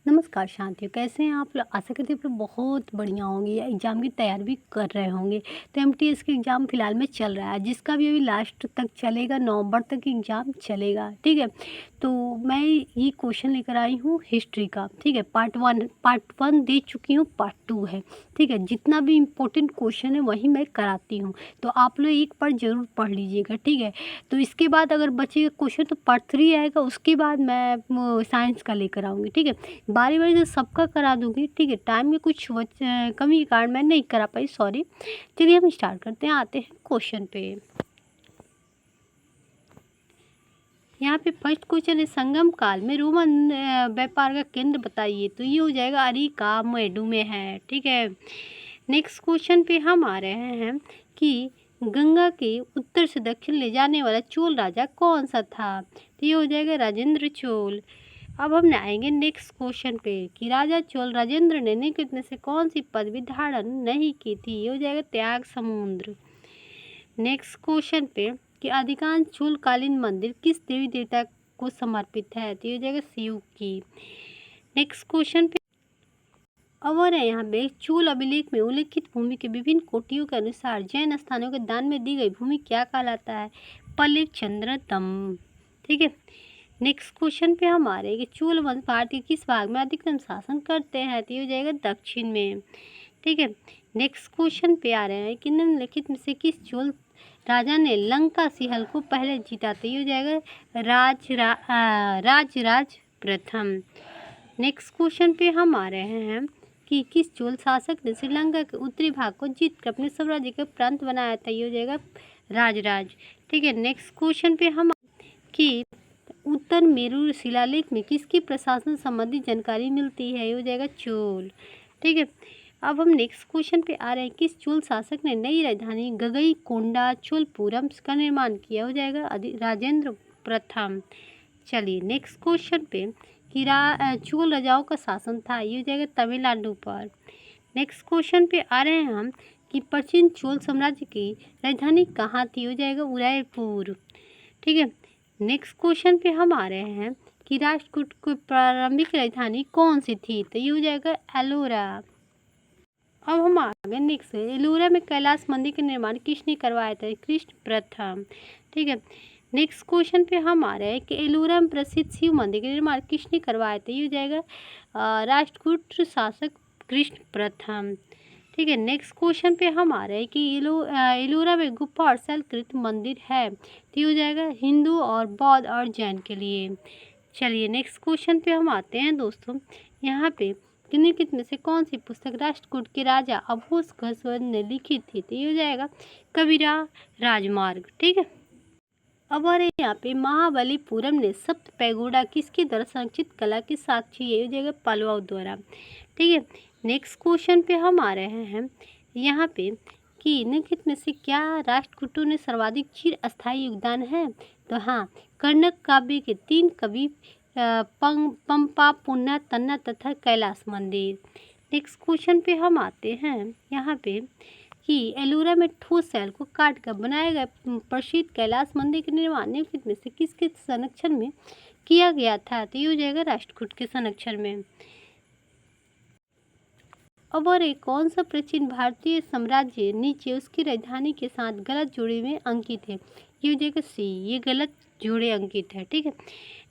नमस्कार शांति, कैसे हैं आप लोग? आशा करती हूँ आप लोग बहुत बढ़िया होंगे या एग्ज़ाम की तैयारी भी कर रहे होंगे। तो एमटीएस का एग्ज़ाम फ़िलहाल में चल रहा है, जिसका भी अभी लास्ट तक चलेगा, नवंबर तक एग्ज़ाम चलेगा, ठीक है? तो मैं ये क्वेश्चन लेकर आई हूँ हिस्ट्री का, ठीक है? पार्ट 1 दे चुकी हूँ, पार्ट 2 है, ठीक है? जितना भी इम्पोर्टेंट क्वेश्चन है वही मैं कराती हूँ, तो आप लोग एक बार ज़रूर पढ़ लीजिएगा, ठीक है? तो इसके बाद अगर बचेगा क्वेश्चन तो पार्ट 3 आएगा, उसके बाद मैं साइंस का लेकर आऊँगी, ठीक है? बारी-बारी से सबका करा दूँगी, ठीक है? टाइम में कुछ कमी के कारण मैं नहीं करा पाई, सॉरी। चलिए हम स्टार्ट करते हैं, आते हैं क्वेश्चन पे। यहाँ पे फर्स्ट क्वेश्चन है, संगम काल में रोमन व्यापार का केंद्र बताइए। तो ये हो जाएगा अरिका मेडू में है, ठीक है? नेक्स्ट क्वेश्चन पे हम आ रहे हैं कि गंगा के उत्तर से दक्षिण ले जाने वाला चोल राजा कौन सा था? तो ये हो जाएगा राजेंद्र चोल। अब हम आएंगे नेक्स्ट क्वेश्चन पे कि राजा चोल राजेंद्र ने निम्नलिखित में से कौन सी पदवी धारण नहीं की थी? ये हो जाएगा त्याग समुद्र। नेक्स्ट क्वेश्चन पे कि अधिकांश चोलकालीन मंदिर किस देवी देवता को समर्पित है? तो ये हो जाएगा शिव की। नेक्स्ट क्वेश्चन पे अब और है यहाँ पे चोल अभिलेख में उल्लिखित भूमि के विभिन्न कोटियों के अनुसार जैन स्थानों के दान में दी गई भूमि क्या कहलाता है? पल्लव चंद्रतम, ठीक है? नेक्स्ट क्वेश्चन पे हम आ रहे हैं कि चोल वंश भारत के किस भाग में अधिकतम शासन करते हैं? तो ये हो जाएगा दक्षिण में, ठीक है? नेक्स्ट क्वेश्चन पे आ रहे हैं कि निम्नलिखित में से किस चोल राजा ने लंका सिंहल को पहले जीता? तो ये हो जाएगा राजराज प्रथम। नेक्स्ट क्वेश्चन पे हम आ रहे हैं कि किस चोल शासक ने श्रीलंका के उत्तरी भाग को जीतकर अपने साम्राज्य का प्रांत बनाया था? ये हो जाएगा राजराज, ठीक है? नेक्स्ट क्वेश्चन पे हम कि उत्तर मेरू शिलालेख में किसकी प्रशासन संबंधी जानकारी मिलती है? ये हो जाएगा चोल, ठीक है? अब हम नेक्स्ट क्वेश्चन पे आ रहे हैं किस चोल शासक ने नई राजधानी गगईकोंडा चोलपुरम का निर्माण किया? हो जाएगा राजेंद्र प्रथम। चलिए नेक्स्ट क्वेश्चन पे कि चोल राजाओं का शासन था? ये हो जाएगा तमिलनाडु पर। नेक्स्ट क्वेश्चन पे आ रहे हैं हम कि प्राचीन चोल साम्राज्य की राजधानी कहाँ थी? हो जाएगा उदयपुर, ठीक है? नेक्स्ट क्वेश्चन पे हम आ रहे हैं कि राष्ट्रकूट की प्रारंभिक राजधानी कौन सी थी? तो ये हो जाएगा एलोरा। अब हम आ गए नेक्स्ट, एलोरा में कैलाश मंदिर का निर्माण किसने करवाया था? कृष्ण प्रथम, ठीक है? नेक्स्ट क्वेश्चन पे हम आ रहे हैं कि एलोरा में प्रसिद्ध शिव मंदिर का निर्माण किसने करवाया था? ये हो जाएगा राष्ट्रकूट शासक कृष्ण प्रथम, ठीक है? नेक्स्ट क्वेश्चन पे हम आ रहे हैं कि एलोरा में गुफा और शैलकृत मंदिर है, तो ये हो जाएगा हिंदू और बौद्ध और जैन के लिए। चलिए नेक्स्ट क्वेश्चन पे हम आते हैं दोस्तों, यहाँ पे निम्नलिखित में से कौन सी पुस्तक राष्ट्रकूट के राजा अभोज ने लिखी थी? तो ये हो जाएगा कबीरा राजमार्ग, ठीक है? अब आ रहे हैं यहाँ पे महाबलीपुरम ने सप्त पैगोडा किसके द्वारा संरक्षित कला की साक्षी है? ये हो जाएगा पल्लवों द्वारा, ठीक है? नेक्स्ट क्वेश्चन पे हम आ रहे हैं यहाँ पे कि निम्नलिखित में से क्या राष्ट्रकूटों ने सर्वाधिक चिर अस्थायी योगदान है? तो हाँ, कर्णक काव्य के 3 कवि पंपा, पुन्ना, तन्ना तथा कैलाश मंदिर। नेक्स्ट क्वेश्चन पे हम आते हैं यहाँ पे कि एलोरा में ठोस शैल को काट कर बनाया गया प्रसिद्ध कैलाश मंदिर के निर्माण निम्नलिखित में से किसके संरक्षण में किया गया था? तो ये हो जाएगा राष्ट्रकूट के संरक्षण में। अब और एक कौन सा प्राचीन भारतीय साम्राज्य नीचे उसकी राजधानी के साथ गलत जोड़े में अंकित है? ये हो जाएगा सी, ये गलत जोड़े अंकित है, ठीक है?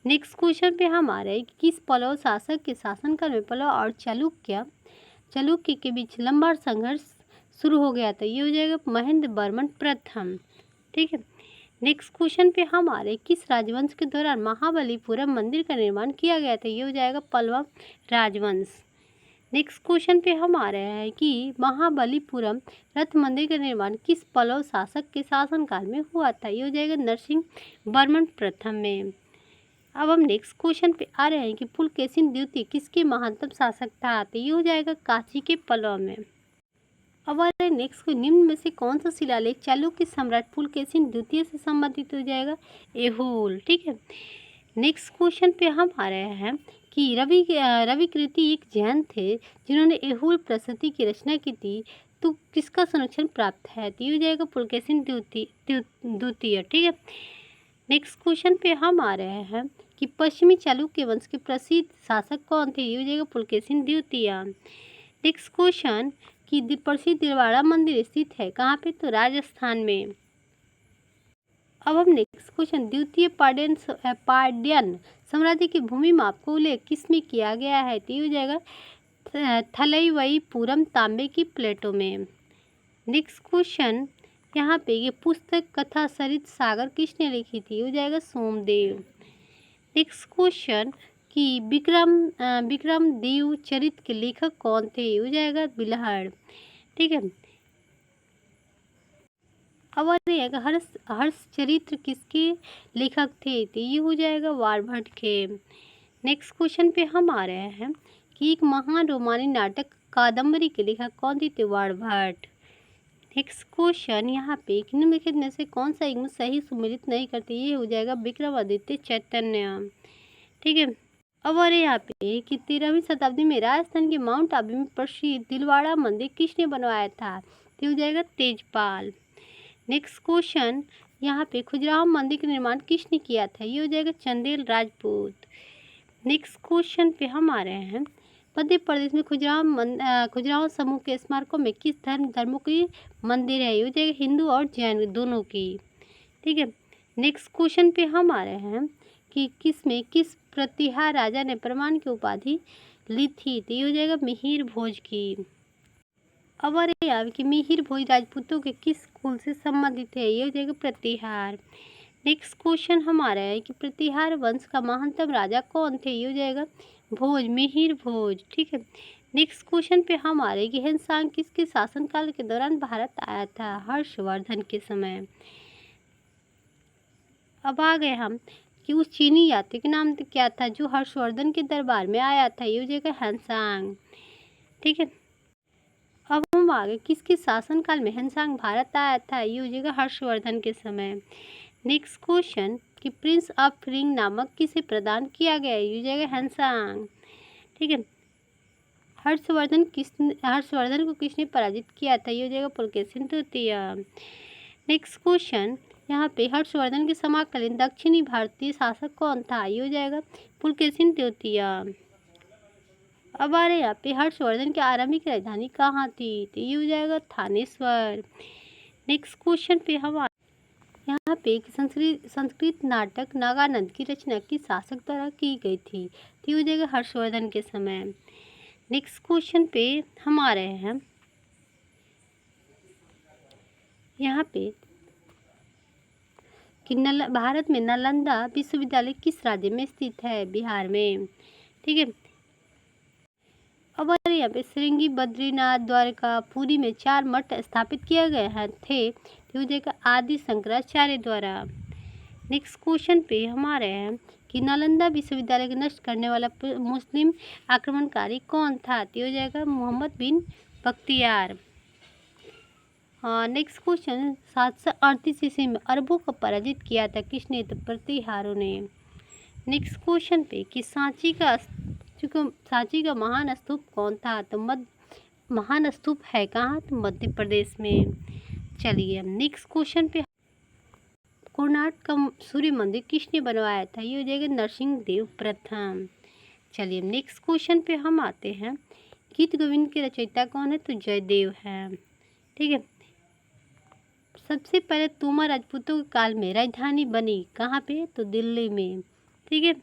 नेक्स्ट क्वेश्चन पे हम आ रहे हैं कि किस पल्लव शासक के शासनकाल में पल्लव और चालुक्य के बीच लंबा संघर्ष शुरू हो गया था? ये हो जाएगा महेंद्र वर्मन प्रथम, ठीक है? नेक्स्ट क्वेश्चन पे हम आ रहे हैं किस राजवंश के दौरान महाबलीपुरम मंदिर का निर्माण किया गया था? ये हो जाएगा पल्लव राजवंश। नेक्स्ट क्वेश्चन पे हम आ रहे हैं कि महाबलीपुरम रथ मंदिर का निर्माण किस पल्लव शासक के शासनकाल में हुआ था? ये हो जाएगा नरसिंह वर्मन प्रथम में। अब हम नेक्स्ट क्वेश्चन पे आ रहे हैं कि पुलकेशिन द्वितीय किसके महानतम शासक था? तो ये हो जाएगा काशी के पल्लव में। अब आ रहे हैं नेक्स्ट, निम्न में से कौन सा शिलालेख चालुक्य सम्राट पुलकेशिन द्वितीय से संबंधित हो जाएगा? एहोल, ठीक है? नेक्स्ट क्वेश्चन पे हम आ रहे हैं कि रविकृति एक जैन थे जिन्होंने एहोल प्रशस्ति की रचना की थी, तो किसका संरक्षण प्राप्त है? तो ये हो जाएगा पुलकेशिन द्वितीय, ठीक है? नेक्स्ट क्वेश्चन पे हम आ रहे हैं कि पश्चिमी चालुक्य वंश के प्रसिद्ध शासक कौन थे? ये हो जाएगा पुलकेशिन द्वितीय। नेक्स्ट क्वेश्चन कि प्रसिद्ध दिलवाड़ा मंदिर स्थित है कहाँ पे? तो राजस्थान में। अब हम नेक्स्ट क्वेश्चन द्वितीय पांड्यन साम्राज्य की भूमि माप को उल्लेख किसमें किया गया है? तो ये हो जाएगा थलईवईपुरम तांबे की प्लेटों में। नेक्स्ट क्वेश्चन यहाँ पे ये पुस्तक कथा सरित सागर किसने लिखी थी? हो जाएगा सोमदेव। नेक्स्ट क्वेश्चन कि विक्रम देव चरित के लेखक कौन थे? हो जाएगा बिल्हड़। ठीक है। अब हर्ष चरित्र किसके लेखक थे? तो ये हो जाएगा वारभट्ट के। नेक्स्ट क्वेश्चन पे हम आ रहे हैं कि एक महान रोमानी नाटक कादम्बरी के लेखक कौन थे? तो वारभट्ट। नेक्स्ट क्वेश्चन यहाँ पे निम्नलिखित में से कौन सा युग्म सही सुमेलित नहीं करते? ये हो जाएगा विक्रमादित्य चैतन्य। ठीक है। अब और यहाँ पे कि 13वीं शताब्दी में राजस्थान के माउंट आबू में प्रसिद्ध दिलवाड़ा मंदिर किसने बनवाया था? तो हो जाएगा तेजपाल। नेक्स्ट क्वेश्चन यहाँ पे खजुराहो मंदिर का निर्माण किसने किया था? ये हो जाएगा चंदेल राजपूत। नेक्स्ट क्वेश्चन पे हम आ रहे हैं मध्य प्रदेश में खजुराहो समूह के स्मारकों में किस धर्मों की मंदिर है? ये हो जाएगा हिंदू और जैन दोनों की। ठीक है। नेक्स्ट क्वेश्चन पे हम आ रहे हैं कि किस प्रतिहार राजा ने प्रमाण की उपाधि ली थी? तो ये हो जाएगा मिहिर भोज की। अब यार कि मिहिर भोज राजपूतों के किस कुल से संबंधित है? ये हो जाएगा प्रतिहार। नेक्स्ट क्वेश्चन हमारा है कि प्रतिहार वंश का महानतम राजा कौन थे? ये हो जाएगा भोज, मिहिर भोज। ठीक है। नेक्स्ट क्वेश्चन पे हम आ रहे हैं कि हिंसांग किसके शासनकाल के दौरान भारत आया था? हर्षवर्धन के समय। अब आ गए हम कि उस चीनी यात्री के नाम क्या था जो हर्षवर्धन के दरबार में आया था? ये हो जाएगा हिंसांग। ठीक है। अब हम आगे किसके शासनकाल में हिंसांग भारत आया था? ये हो जाएगा हर्षवर्धन के समय। नेक्स्ट क्वेश्चन कि प्रिंस ऑफ रिंग नामक किसे प्रदान किया गया? ये हो जाएगा हिंसांग। ठीक है। हर्षवर्धन को किसने पराजित किया था? ये हो जाएगा पुलकेशिन तृतीय। नेक्स्ट क्वेश्चन यहाँ पे हर्षवर्धन के समकालीन दक्षिणी भारतीय शासक कौन था? ये हो जाएगा पुलकेशिन तृतीय। अब आ रहे यहाँ पे हर्षवर्धन की आरंभिक राजधानी कहाँ थी? तो ये हो जाएगा थानेश्वर। नेक्स्ट क्वेश्चन पे हम यहाँ पे संस्कृत नाटक नागानंद की रचना किस शासक द्वारा की गई थी? तो ये हो जाएगा हर्षवर्धन के समय। नेक्स्ट क्वेश्चन पे हम आ रहे हैं यहाँ पे कि भारत में नालंदा विश्वविद्यालय किस राज्य में स्थित है? बिहार में। ठीक है। अब यहाँ पे श्रृंगी, बद्रीनाथ, द्वारका, पुरी में 4 मठ स्थापित किए गए हैं थे। तो हो जाएगा आदि शंकराचार्य द्वारा। नेक्स्ट क्वेश्चन पे हम आ रहे हैं कि नालंदा विश्वविद्यालय को नष्ट करने वाला मुस्लिम आक्रमणकारी कौन था? तो हो जाएगा मोहम्मद बिन बख्तियार। हाँ। नेक्स्ट क्वेश्चन 738 ईस्वी में अरबों को पराजित किया था किसने? तो प्रतिहारों ने। नेक्स्ट क्वेश्चन पे कि सांची का महान स्तूप कौन था? तो महान स्तूप है कहाँ? तो मध्य प्रदेश में। चलिए नेक्स्ट क्वेश्चन पे कोणार्क का सूर्य मंदिर किसने बनवाया था? ये हो जाएगा नरसिंह देव प्रथम। चलिए नेक्स्ट क्वेश्चन पे हम आते हैं गीत गोविंद के रचयिता कौन है? तो जयदेव है। ठीक है। सबसे पहले तोमर राजपूतों के काल में राजधानी बनी कहाँ पे? तो दिल्ली में। ठीक है।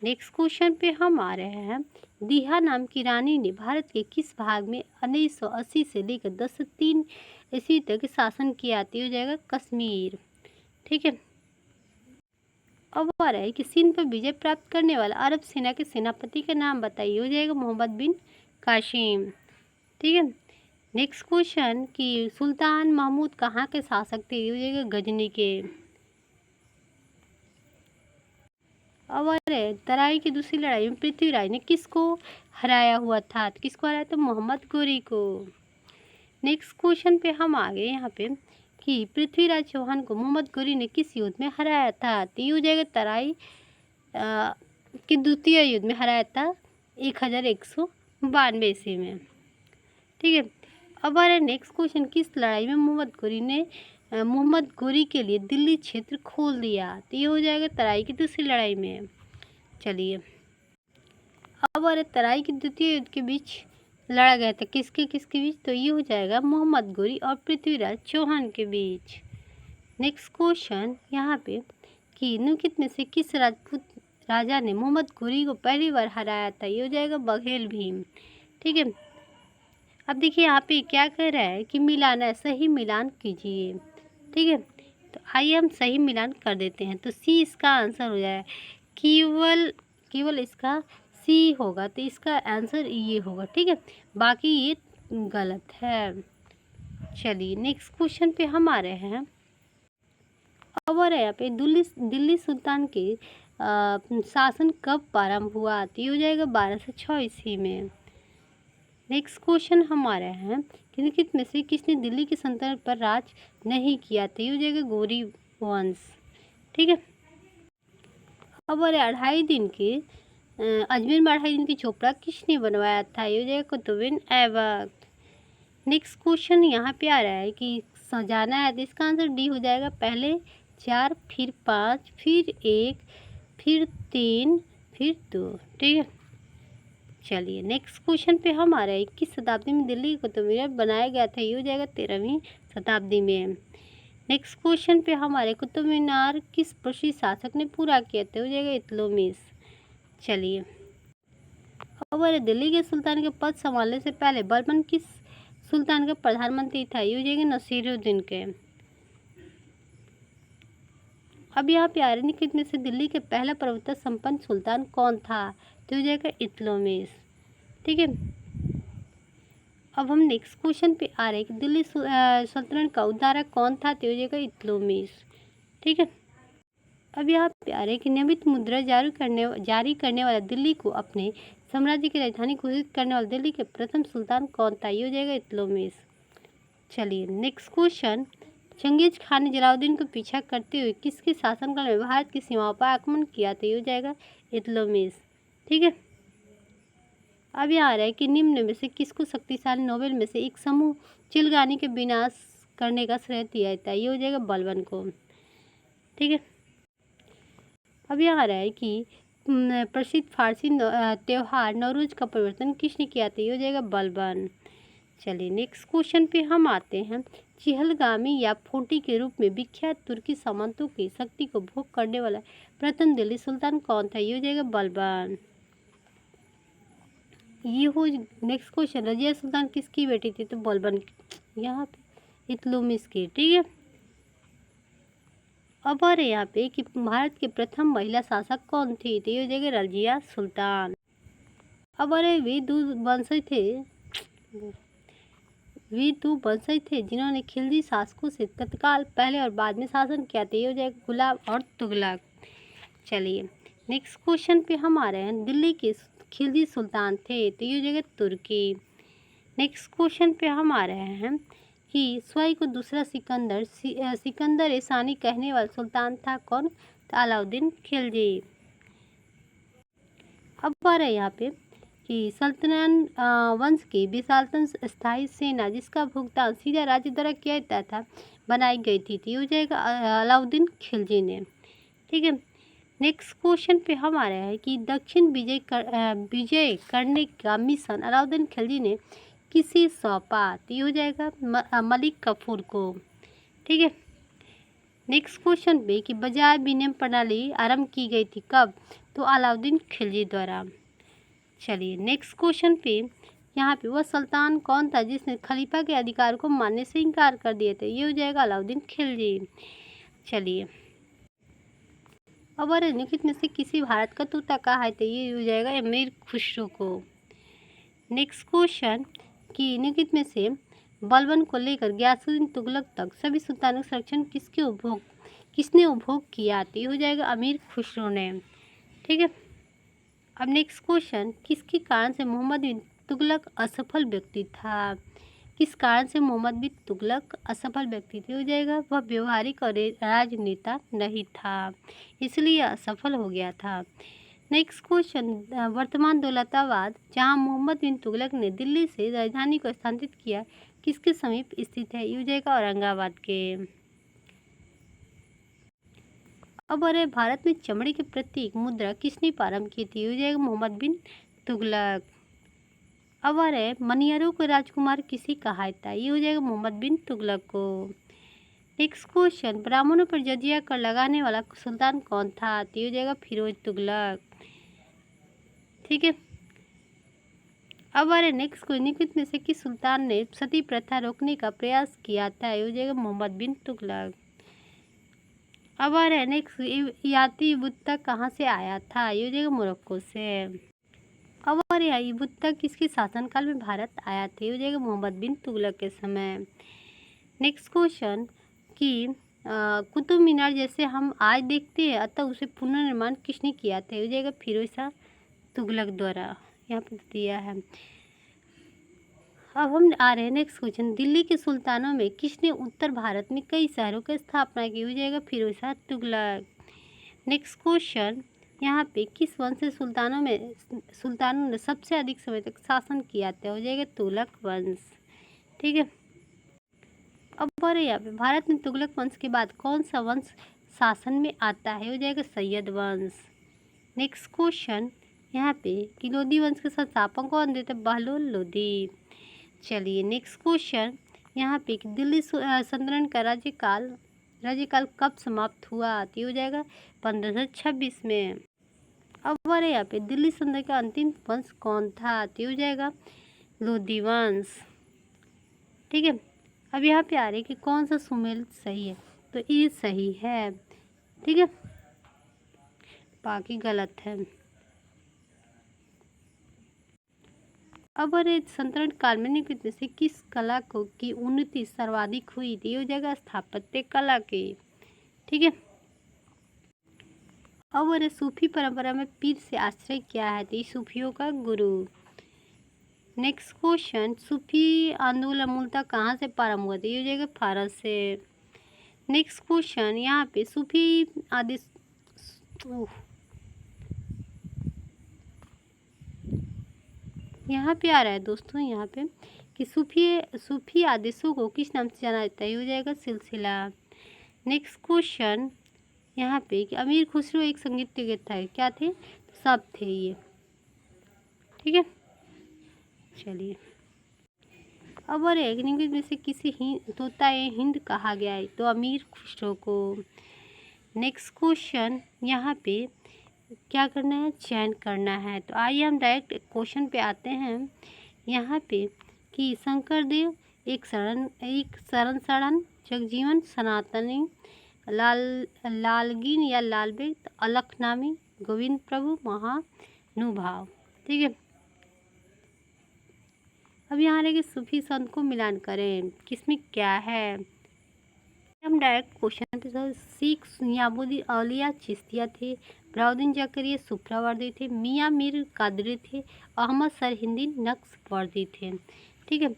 नेक्स्ट क्वेश्चन पे हम आ रहे हैं दीहा नाम की रानी ने भारत के किस भाग में 1980 से लेकर 1003 ईस्वी तक शासन किया? हो जाएगा कश्मीर। ठीक है। अब आ रहा है कि सिंध पर विजय प्राप्त करने वाला अरब सेना के सेनापति का नाम बताइए। हो जाएगा मोहम्मद बिन कासिम। ठीक है। नेक्स्ट क्वेश्चन कि सुल्तान महमूद कहाँ के शासक थे? हो जाएगा गजनी के। अब तराई की दूसरी लड़ाई में पृथ्वीराज ने किसको हराया हुआ था? तो किसको हराया था? मोहम्मद गोरी को। नेक्स्ट क्वेश्चन पे हम आ गए यहाँ पे कि पृथ्वीराज चौहान को मोहम्मद गोरी ने किस युद्ध में हराया था? तो ये हो जाएगा तराई के द्वितीय युद्ध में हराया था 1192 ईस्वी में। ठीक है। अब आ रहा है नेक्स्ट क्वेश्चन किस लड़ाई में मोहम्मद गोरी के लिए दिल्ली क्षेत्र खोल दिया? तो ये हो जाएगा तराई की दूसरी लड़ाई में। चलिए, अब और तराई के द्वितीय युद्ध के बीच लड़ा गया था, किसके किसके बीच? तो ये हो जाएगा मोहम्मद गोरी और पृथ्वीराज चौहान के बीच। नेक्स्ट क्वेश्चन यहाँ पे कि निम्नलिखित में से किस राजपूत राजा ने मोहम्मद गोरी को पहली बार हराया था? ये हो जाएगा बघेल भीम। ठीक है, अब देखिए यहाँ पे क्या कह रहा है कि मिलान है, सही मिलान कीजिए। ठीक है, तो आइए हम सही मिलान कर देते हैं। तो सी इसका आंसर हो जाएगा, केवल इसका सी होगा, तो इसका आंसर ये होगा। ठीक है, बाकी ये गलत है। चलिए नेक्स्ट क्वेश्चन पे हम आ रहे हैं। अब और यहाँ पे दिल्ली सुल्तान के शासन कब प्रारंभ हुआ? तो ये हो जाएगा 1206 ईस्वी में। नेक्स्ट क्वेश्चन हम आ रहे हैं कि निम्नलिखित में से किसने दिल्ली की सल्तनत पर राज नहीं किया? तो ये हो जाएगा गौरी वंश। ठीक है, अब और 2.5 दिन के अजमेर में 2.5 दिन की चोपड़ा किसने बनवाया था? ये हो जाएगा कुतुबुद्दीन ऐबक। नेक्स्ट क्वेश्चन यहाँ पे आ रहा है कि सजाना है, तो इसका आंसर डी हो जाएगा। पहले 4, फिर 5, फिर 1, फिर 3, फिर 2। ठीक है, चलिए नेक्स्ट क्वेश्चन पे हम आ रहे हैं, किस शताब्दी में दिल्ली कुतुब मीनार बनाया गया था? ये हो जाएगा 13वीं शताब्दी में। नेक्स्ट क्वेश्चन पे हमारे कुतुब मीनार किस प्रसिद्ध शासक ने पूरा किया था? हो जाएगा इल्तुतमिश। चलिए, और दिल्ली के सुल्तान के पद संभालने से पहले बलबन किस सुल्तान का प्रधानमंत्री था? ये हो जाएगा नसीरुद्दीन के। अब यहाँ पे आ रहे में से दिल्ली के पहला प्रभुत्व संपन्न सुल्तान कौन था? तो हो जाएगा इल्तुतमिश। ठीक है, अब हम नेक्स्ट क्वेश्चन पे आ रहे हैं कि दिल्ली सल्तनत का उद्धारक कौन था? तो हो जाएगा इल्तुतमिश। ठीक है, अब यहाँ पे आ रहे हैं कि नियमित मुद्रा जारी करने वाला दिल्ली को अपने साम्राज्य की राजधानी घोषित करने वाला दिल्ली के प्रथम सुल्तान कौन था? ये हो जाएगा इल्तुतमिश। चलिए नेक्स्ट क्वेश्चन, चंगेज खान ने जलालुद्दीन को पीछा करते हुए किसके शासनकाल में भारत की सीमाओं पर आक्रमण किया? तो ये हो जाएगा इल्तुतमिश। ठीक है, अब यहाँ आ रहा है कि निम्न में से किसको शक्तिशाली नोबेल में से एक समूह चिलगानी के विनाश करने का श्रेय दिया जाता है? ये हो जाएगा बलबन को। ठीक है, अब यहाँ आ रहा है कि प्रसिद्ध फारसी त्योहार नौरोज का परिवर्तन किसने किया था? ये हो जाएगा बलबन। चलिए नेक्स्ट क्वेश्चन पे हम आते हैं, चिहलगामी या फोटी के रूप में विख्यात तुर्की सामंतों की शक्ति को भोग करने वाला प्रथम दिल्ली सुल्तान कौन था? ये हो जाएगा बलबन। ये हो नेक्स्ट क्वेश्चन, रजिया सुल्तान किसकी बेटी थी? तो बलबन, यहाँ पे इल्तुतमिश की। ठीक है, अब आ रहे यहाँ पे कि भारत के प्रथम महिला शासक कौन थी? तो ये हो जाएगा रजिया सुल्तान। अब आ रहे वे दो वंशज थे जिन्होंने खिलजी शासकों से तत्काल पहले और बाद में शासन किया था। ये हो जाएगा गुलाब और तुगलक। चलिए नेक्स्ट क्वेश्चन पे हम आ रहे हैं, दिल्ली के खिलजी सुल्तान थे? तो ये हो जाएगा तुर्की। नेक्स्ट क्वेश्चन पे हम आ रहे हैं कि स्वयं को दूसरा सिकंदर सानी कहने वाला सुल्तान था कौन? तो अलाउद्दीन खिलजी। अब आ रहे हैं यहाँ पे कि सल्तनत वंश की विशालतम स्थायी सेना जिसका भुगतान सीधा राज्य द्वारा किया जाता था बनाई गई थी, तो ये हो जाएगा अलाउद्दीन खिलजी ने। ठीक है, नेक्स्ट क्वेश्चन पे हम आ रहे हैं कि दक्षिण विजय करने का मिशन अलाउद्दीन खिलजी ने किसे सौंपा? तो ये हो जाएगा मलिक कफूर को। ठीक है, नेक्स्ट क्वेश्चन पे कि बाजार विनिमय प्रणाली आरंभ की गई थी कब? तो अलाउद्दीन खिलजी द्वारा। चलिए नेक्स्ट क्वेश्चन पे यहाँ पे वह सुल्तान कौन था जिसने खलीफा के अधिकार को मानने से इनकार कर दिए थे? ये हो जाएगा अलाउद्दीन खिलजी। चलिए, अब निम्नलिखित में से किसी भारत का तोता कहा है? तो ये हो जाएगा अमीर खुसरो को। नेक्स्ट क्वेश्चन कि निम्नलिखित में से बलबन को लेकर गयासुद्दीन तुगलक तक सभी सुल्तानों का संरक्षण किसने उपभोग किया? तो ये हो जाएगा अमीर खुसरो ने। ठीक है, अब नेक्स्ट क्वेश्चन, किसके कारण से मोहम्मद बिन तुगलक असफल व्यक्ति था? किस कारण से मोहम्मद बिन तुगलक असफल व्यक्ति थे? हो जाएगा वह व्यवहारिक और राजनेता नहीं था, इसलिए असफल हो गया था। नेक्स्ट क्वेश्चन, वर्तमान दौलताबाद जहां मोहम्मद बिन तुगलक ने दिल्ली से राजधानी को स्थानांतरित किया किसके समीप स्थित है? ये हो जाएगा औरंगाबाद के। अब अरे भारत में चमड़े के प्रतीक मुद्रा किसने प्रारंभ की थी? हो जाएगा मोहम्मद बिन तुगलक। अब अरे मनियरों को राजकुमार किसे कहा था? ये हो जाएगा मोहम्मद बिन तुगलक को। नेक्स्ट क्वेश्चन, ब्राह्मणों पर जजिया कर लगाने वाला सुल्तान कौन था? तो ये हो जाएगा फिरोज तुगलक। ठीक है। अब आ रहे नेक्स्ट क्वेश्चन, निम्नलिखित में से किस सुल्तान ने सती प्रथा रोकने का प्रयास किया था? ये हो जाएगा मोहम्मद बिन तुगलक। अब आ रहे नेक्स्ट, याती बुत्ता कहाँ से आया था? ये हो जाएगा मोरक्को से। अब आ रहे ये बुत्ता किसके शासनकाल में भारत आया था? ये हो जाएगा मोहम्मद बिन तुगलक के समय। नेक्स्ट क्वेश्चन कि कुतुब मीनार जैसे हम आज देखते हैं, अतः उसे पुनर्निर्माण किसने किया था? ये हो जाएगा फिरोज शाह तुगलक द्वारा। यहाँ पर दिया है। अब हम आ रहे हैं नेक्स्ट क्वेश्चन, दिल्ली के सुल्तानों में किसने उत्तर भारत में कई शहरों की स्थापना की? हो जाएगा फिरोज शाह तुगलक। नेक्स्ट क्वेश्चन, यहाँ पे किस वंश से सुल्तानों ने सबसे अधिक समय तक शासन किया था? हो जाएगा तुगलक वंश। ठीक है। अब बढ़े यहाँ पे, भारत में तुगलक वंश के बाद कौन सा वंश शासन में आता है? हो जाएगा सैयद वंश। नेक्स्ट क्वेश्चन यहाँ पे कि लोधी वंश के संस्थापक कौन थे? बहलोल लोधी। चलिए नेक्स्ट क्वेश्चन यहाँ पे कि दिल्ली सल्तनत का राज्यकाल कब समाप्त हुआ? तो हो जाएगा 1526 में। अब हमारे यहाँ पे दिल्ली सल्तनत का अंतिम वंश कौन था? तो हो जाएगा लोधी वंश। ठीक है। अब यहाँ पे आ रही कि कौन सा सुमेल सही है? तो ये सही है। ठीक है, बाकी गलत है। अब अरे सल्तनत काल में निम्नलिखित में से किस कला को की उन्नति सर्वाधिक हुई थी? हो जाएगा स्थापत्य कला की। ठीक है। अब अरे सूफी परंपरा में पीर से आश्रय क्या है? तो सूफियों का गुरु। नेक्स्ट क्वेश्चन, सूफी आंदोलन मूलतः कहाँ से प्रारंभ हुआ था? ये हो जाएगा फारस से। नेक्स्ट क्वेश्चन यहाँ पे सूफी आदेश यहाँ पे आ रहा है दोस्तों, यहाँ पे कि सूफी आदेशों को किस नाम से जाना जाता है? ये हो जाएगा सिलसिला। नेक्स्ट क्वेश्चन यहाँ पे कि अमीर खुसरो एक संगीतज्ञ था, क्या थे? सब थे ये। ठीक है। चलिए अब और एक में से किसी तोता हिंद कहा गया है? तो अमीर खुसरो को। नेक्स्ट क्वेश्चन यहाँ पे क्या करना है? चयन करना है। तो आइए हम डायरेक्ट क्वेश्चन पे आते हैं। यहाँ पे कि शंकरदेव एक शरण जगजीवन सनातनी लालगीन या लालबेग, अलखनामी, गोविंद प्रभु महानुभाव। ठीक है। अब यहाँ रहे कि सूफी संत को मिलान करें, किसमें क्या है? हम डायरेक्ट क्वेश्चन पे सिख याबुद्दीन औलिया चिश्तिया थे, बराउद्दीन जकरिया सुहरावर्दी थे, मियाँ मीर कादरी थे, अहमद सरहिंदी नक्शबंदी थे। ठीक है।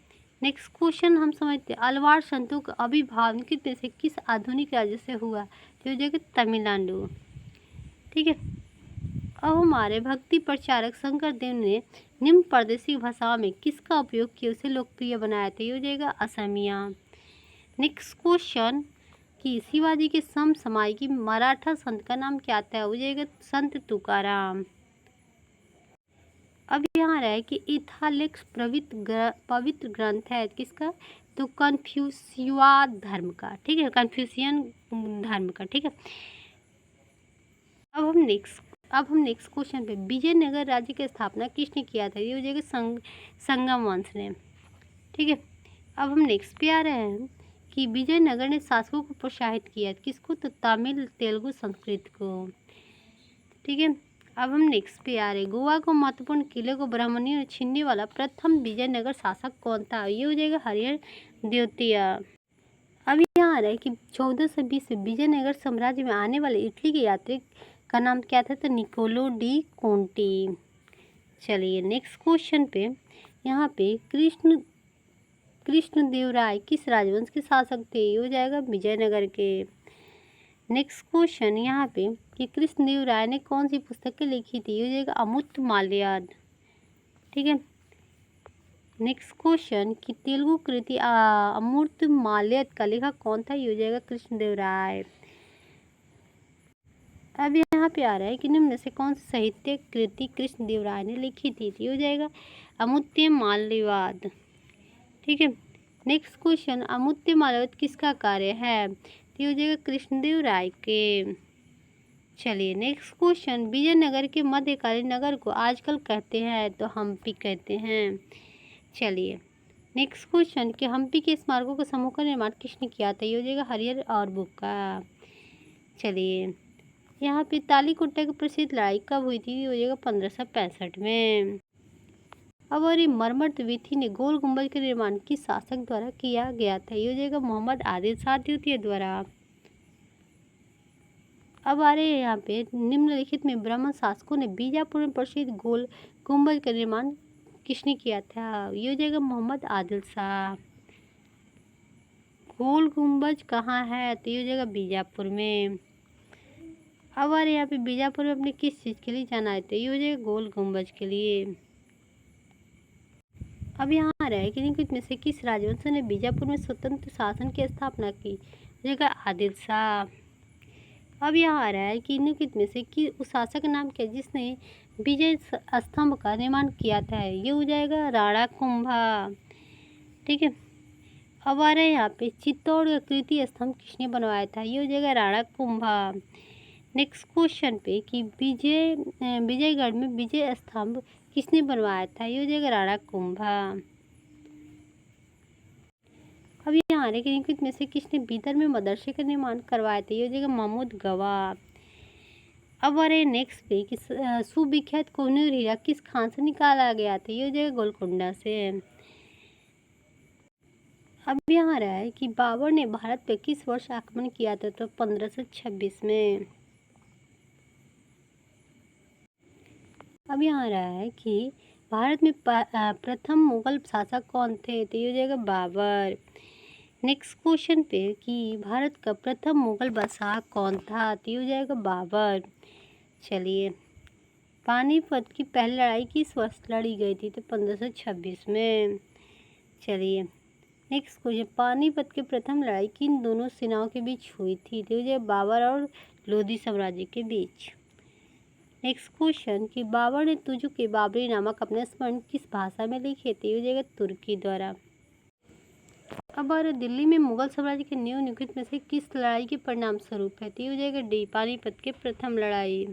नेक्स्ट क्वेश्चन हम समझते हैं, अलवार संतों का आविर्भाव निम्नलिखित में से किस आधुनिक राज्य से हुआ? तो हो जाएगा तमिलनाडु। ठीक है। अब हमारे भक्ति प्रचारक शंकरदेव ने निम्न प्रादेशिक भाषाओं में किसका उपयोग किया, उसे लोकप्रिय बनाया था? ये हो जाएगा असमिया। नेक्स्ट क्वेश्चन कि शिवाजी के समसामयिक मराठा संत का नाम क्या था? हो जाएगा संत तुकाराम। अब यहाँ रहा है कि इथालेक्स पवित्र ग्रंथ है किसका? तो कन्फ्यूशिया धर्म का। ठीक है, कन्फ्यूशियन धर्म का। ठीक है। अब हम नेक्स्ट क्वेश्चन पे, विजयनगर राज्य की स्थापना किसने किया था? ये हो जाएगा संगम वंश ने। ठीक है। अब हम नेक्स्ट पे आ रहे हैं कि विजयनगर ने शासकों को प्रोत्साहित किया, किसको? तो तमिल, तेलुगु, संस्कृत को। ठीक है। अब हम नेक्स्ट पे आ रहे हैं, गोवा को महत्वपूर्ण किले को ब्राह्मणियों ने छीनने वाला प्रथम विजयनगर शासक कौन था? ये हो जाएगा हरिहर द्वितीय। अब यहाँ आ रहा है कि 1420 में विजयनगर साम्राज्य में आने वाले इटली के यात्री का नाम क्या था? तो निकोलो डी कोंटी। चलिए नेक्स्ट क्वेश्चन पे, यहाँ पे कृष्णदेवराय किस राजवंश के शासक थे? ये हो जाएगा विजयनगर के। नेक्स्ट क्वेश्चन यहाँ पे कि कृष्णदेवराय ने कौन सी पुस्तकें लिखी थी? ये हो जाएगा अमूर्तमाल्याद। ठीक है। नेक्स्ट क्वेश्चन कि तेलुगु कृति अमूर्तमाल्याद का लेखक कौन था? ये हो जाएगा कृष्णदेवराय। अब यहाँ पे आ रहा है कि निम्न में से कौन सी साहित्य कृति कृष्णदेव राय ने लिखी थी, तो ये हो जाएगा अमुत्य माल्यवाद। ठीक है। नेक्स्ट क्वेश्चन, अमुत्य माल्यवाद किसका कार्य है, तो ये हो जाएगा कृष्णदेव राय के। चलिए नेक्स्ट क्वेश्चन, विजयनगर के मध्यकालीन नगर को आजकल कहते हैं, तो हम्पी कहते हैं। चलिए नेक्स्ट क्वेश्चन, कि हम्पी के स्मारकों के समूह का निर्माण किसने किया था, ये हो जाएगा हरिहर और बुक्का। चलिए यहाँ पे तालीकोटा की प्रसिद्ध लड़ाई कब हुई थी, ये हो जाएगा 1565 में। अब और ये मरमर विधि ने गोल गुंबज के निर्माण किस शासक द्वारा किया गया था, ये हो जाएगा मोहम्मद आदिल शाह द्वितीय द्वारा। अब आ रहे हैं यहाँ पे, निम्नलिखित में ब्राह्मण शासकों ने बीजापुर में प्रसिद्ध गोल गुंबज का निर्माण किसने किया था, ये हो जाएगा मोहम्मद आदिल शाह। गोल गुंबज कहाँ है, तो ये हो जाएगा बीजापुर में। अब आ रहे यहाँ पे, बीजापुर में अपने किस चीज़ के लिए जाना है, तो ये हो जाएगा गोल गुंबज के लिए। अब यहाँ आ रहा है कि निम्नलिखित में से किस राजवंश ने बीजापुर में स्वतंत्र शासन की स्थापना की, जगह आदिल शाह। अब यहाँ आ रहा है कि निम्नलिखित में से कि उस शासक का नाम क्या है जिसने विजय स्तंभ का निर्माण किया था, ये हो जाएगा राणा कुंभा। ठीक है। अब आ रहा है यहाँ पे, चित्तौड़ का कीर्ति स्तंभ किसने बनवाया था, ये हो जाएगा राणा कुंभा। नेक्स्ट क्वेश्चन पे, कि विजयगढ़ में विजय स्तंभ किसने बनवाया था, ये हो जाएगा राणा कुंभा। अब यहाँ आ रहे कि निम्नलिखित में से किसने बीदर में मदरसे का निर्माण करवाया था, ये हो जाएगा महमूद गवाह। अब आ रहे नेक्स्ट पे, कि सुविख्यात कोहिनूर हीरा किस खान से निकाला गया था, ये हो जाएगा गोलकुंडा से। अब यहाँ आ रहा है कि बाबर ने भारत पर किस वर्ष आक्रमण किया था, तो 1526 में। अब यहाँ आ रहा है कि भारत में प्रथम मुगल शासक कौन थे, तो ये हो जाएगा बाबर। नेक्स्ट क्वेश्चन पे, कि भारत का प्रथम मुगल बादशाह कौन था, तो ये हो जाएगा बाबर। चलिए पानीपत की पहली लड़ाई किस वर्ष लड़ी गई थी, तो 1526 में। चलिए नेक्स्ट क्वेश्चन, पानीपत की प्रथम लड़ाई किन दोनों सेनाओं के बीच हुई थी, तो ये हो जाएगा बाबर और लोधी साम्राज्य के बीच। नेक्स्ट क्वेश्चन, कि बाबर ने तुझु के बाबरी नामक अपने स्मरण किस भाषा में लिखे थे, ये हो जाएगा तुर्की द्वारा। अब और दिल्ली में मुगल साम्राज्य के नींव नियुक्त में से किस लड़ाई के परिणाम स्वरूप है, तो ये हो जाएगा डी पानीपत की प्रथम लड़ाई।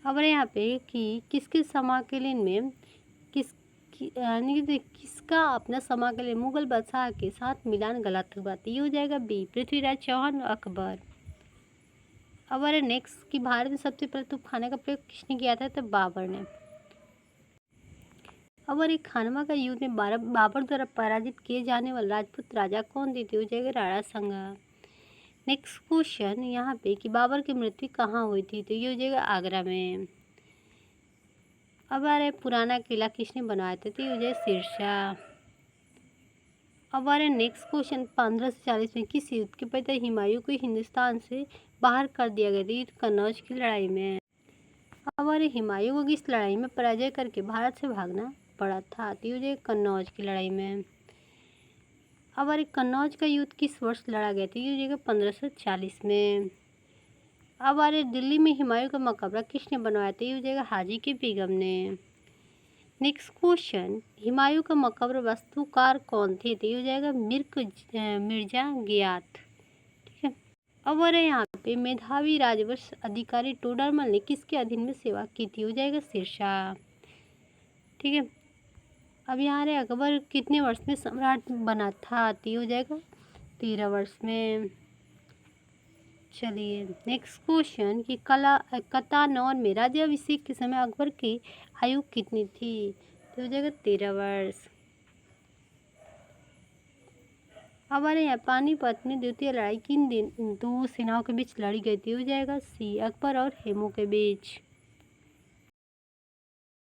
अब यहाँ पे, कि किसके समाकलन में किसका अपना समाकलन मुगल बादशाह के साथ मिलान गलत हुआ, तो ये हो जाएगा बी पृथ्वीराज चौहान और अकबर। अब नेक्स्ट, कि भारत में सबसे पहले तोपखाने का प्रयोग किसने किया था, तो बाबर ने। अब एक खानवा का युद्ध में बाबर द्वारा पराजित किए जाने वाले राजपूत राजा कौन थे, तो हो जाएगा राणा संगा। नेक्स्ट क्वेश्चन यहाँ पे, कि बाबर की मृत्यु कहाँ हुई थी, तो ये हो जाएगा आगरा में। अब आ रहे पुराना किला किसने बनवाया था, तो ये हो जाएगा शेरशाह। अब आ रहे नेक्स्ट क्वेश्चन, 1540 में किस युद्ध के पहले हुमायूं को हिंदुस्तान से बाहर कर दिया गया था, कन्नौज की लड़ाई में। अब आ रहे हुमायूं को किस लड़ाई में पराजय करके भारत से भागना पड़ा था, तो ये हो जाएगा कन्नौज की लड़ाई में। अब अरे कन्नौज का युद्ध किस वर्ष लड़ा गया था, ये हो जाएगा 1540 में। अब आ रहे दिल्ली में हुमायूं का मकबरा किसने बनवाया था, ये हो जाएगा हाजी की बेगम ने। नेक्स्ट क्वेश्चन, हुमायूं का मकबरा वास्तुकार कौन थे, तो ये हो जाएगा मिर्जा गियाथ। ठीक है। अब आ रहे यहाँ पे, मेधावी राजवंश अधिकारी टोडरमल ने किसके अधीन में सेवा की थी, हो जाएगा शेरशाह। ठीक है। अब यहाँ रहे अकबर कितने वर्ष में सम्राट बना था, तो ये हो जाएगा 13 वर्ष में। चलिए नेक्स्ट क्वेश्चन, कि कतानौर में राज्याभिषेक के समय अकबर की आयु कितनी थी, तो हो जाएगा 13 वर्ष। अब आ रहे हैं पानीपत में द्वितीय लड़ाई किन दो सेनाओं के बीच लड़ी गई थी, हो जाएगा सी अकबर और हेमू के बीच।